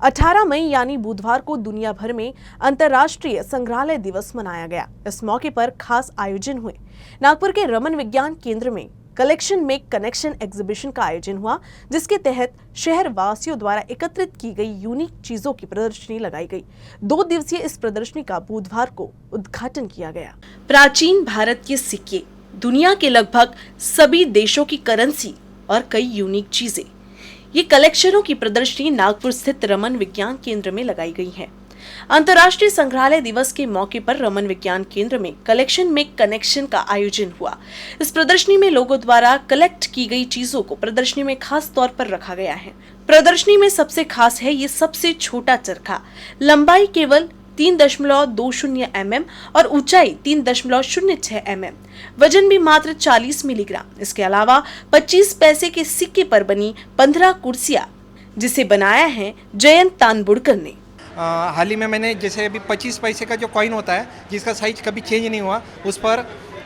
18 मई यानी बुधवार को दुनिया भर में अंतर्राष्ट्रीय संग्रहालय दिवस मनाया गया। इस मौके पर खास आयोजन हुए। नागपुर के रमन विज्ञान केंद्र में कलेक्शन मेक कनेक्शन एग्जीबिशन का आयोजन हुआ, जिसके तहत शहर वासियों द्वारा एकत्रित की गई यूनिक चीजों की प्रदर्शनी लगाई गई। 2 दिवसीय इस प्रदर्शनी का बुधवार को उद्घाटन किया गया। प्राचीन भारत के सिक्के, दुनिया के लगभग सभी देशों की करेंसी और कई यूनिक चीजें, ये कलेक्शनों की प्रदर्शनी नागपुर स्थित रमन विज्ञान केंद्र में लगाई गई है। अंतर्राष्ट्रीय संग्रहालय दिवस के मौके पर रमन विज्ञान केंद्र में कलेक्शन मेक कनेक्शन का आयोजन हुआ। इस प्रदर्शनी में लोगों द्वारा कलेक्ट की गई चीजों को प्रदर्शनी में खास तौर पर रखा गया है। प्रदर्शनी में सबसे खास है ये सबसे छोटा चरखा, लंबाई केवल 3.20 mm और ऊंचाई 3.06 mm, वजन भी मात्र 40 मिलीग्राम। इसके अलावा 25 पैसे के सिक्के पर बनी 15 कुर्सियां, जिसे बनाया है जयंत तानबुड़कर ने। हाल ही में मैंने जैसे अभी 25 पैसे का जो कॉइन होता है, जिसका साइज कभी चेंज नहीं हुआ, उस पर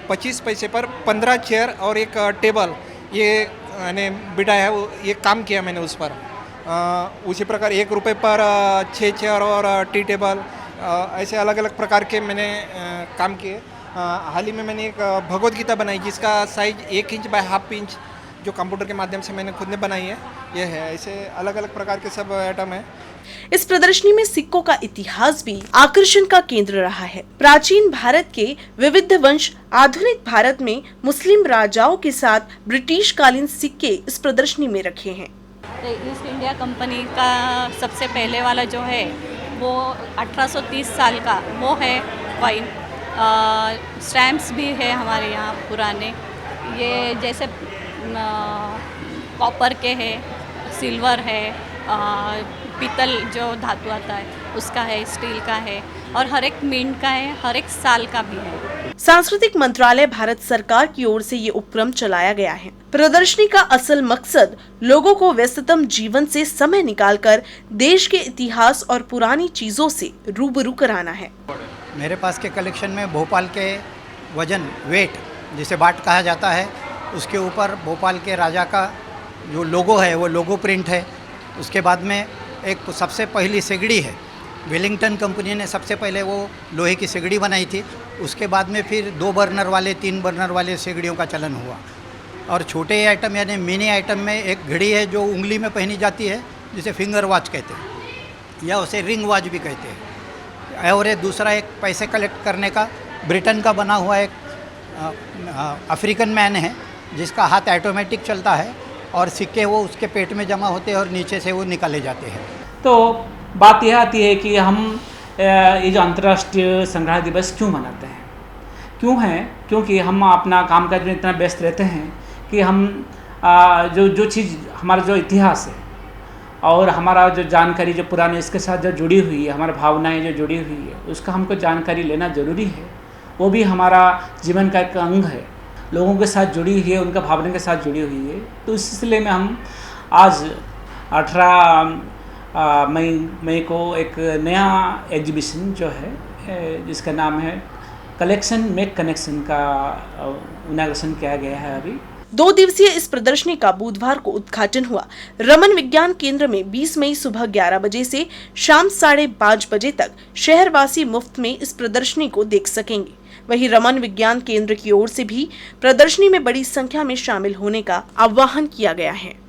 25 पैसे पर 15 चेयर और एक टेबल ये मैंने बिठाया है, ये काम किया मैंने उस पर। उसी प्रकार 1 रुपये पर 6 चेयर और टी टेबल, ऐसे अलग अलग प्रकार के मैंने काम किए। हाल ही में मैंने एक भगवद गीता बनाई, जिसका size 1 inch by half inch, जो कंप्यूटर के माध्यम से मैंने खुद ने बनाई है। ये है, ऐसे अलग अलग प्रकार के सब आइटम है। इस प्रदर्शनी में सिक्कों का इतिहास भी आकर्षण का केंद्र रहा है। प्राचीन भारत के विविध वंश आधुनिक भारत में मुस्लिम राजाओं के साथ ब्रिटिश कालीन सिक्के इस प्रदर्शनी में रखे हैं। ईस्ट इंडिया कंपनी का सबसे पहले वाला जो है वो 1830 साल का वो है कॉइन। स्टैम्प्स भी है हमारे यहाँ पुराने, ये जैसे कॉपर के है, सिल्वर है, पीतल जो धातु आता है उसका है, स्टील का है, और हर एक मिंट का है, हर एक साल का भी है। सांस्कृतिक मंत्रालय भारत सरकार की ओर से ये उपक्रम चलाया गया है। प्रदर्शनी का असल मकसद लोगों को व्यस्ततम जीवन से समय निकालकर देश के इतिहास और पुरानी चीजों से रूबरू कराना है। मेरे पास के कलेक्शन में भोपाल के वजन, वेट, जिसे बाट कहा जाता है, उसके ऊपर भोपाल के राजा का जो लोगो है वो लोगो प्रिंट है। उसके बाद में एक सबसे पहली सिगड़ी है, वेलिंगटन कंपनी ने सबसे पहले वो लोहे की सिगड़ी बनाई थी। उसके बाद में फिर 2 बर्नर वाले, 3 बर्नर वाले सिगड़ियों का चलन हुआ। और छोटे आइटम यानी मिनी आइटम में एक घड़ी है जो उंगली में पहनी जाती है, जिसे फिंगर वॉच कहते हैं या उसे रिंग वॉच भी कहते हैं। और ये दूसरा एक पैसे कलेक्ट करने का ब्रिटेन का बना हुआ एक अफ्रीकन मैन है, जिसका हाथ ऑटोमेटिक चलता है और सिक्के वो उसके पेट में जमा होते हैं और नीचे से वो निकाले जाते हैं। तो बात यह आती है कि हम ये जो अंतर्राष्ट्रीय संग्रहालय दिवस क्यों मनाते हैं, क्यों है? क्योंकि हम अपना कामकाज में इतना व्यस्त रहते हैं कि हम जो चीज़, हमारा जो इतिहास है और हमारा जो जानकारी जो पुराने इसके साथ जो जुड़ी हुई है, हमारी भावनाएं जो जुड़ी हुई है, उसका हमको जानकारी लेना ज़रूरी है। वो भी हमारा जीवन का एक अंग है, लोगों के साथ जुड़ी हुई है, उनका भावना के साथ जुड़ी हुई है। तो इस सिलसिले में हम आज 18 मई को एक नया एग्जीबिशन जो है, जिसका नाम है कलेक्शन मेक कनेक्शन का इनॉग्रेशन किया गया है। अभी 2 दिवसीय इस प्रदर्शनी का बुधवार को उद्घाटन हुआ। रमन विज्ञान केंद्र में 20 मई सुबह 11 बजे से शाम 5:30 बजे तक शहरवासी मुफ्त में इस प्रदर्शनी को देख सकेंगे। वहीं रमन विज्ञान केंद्र की ओर से भी प्रदर्शनी में बड़ी संख्या में शामिल होने का आह्वान किया गया है।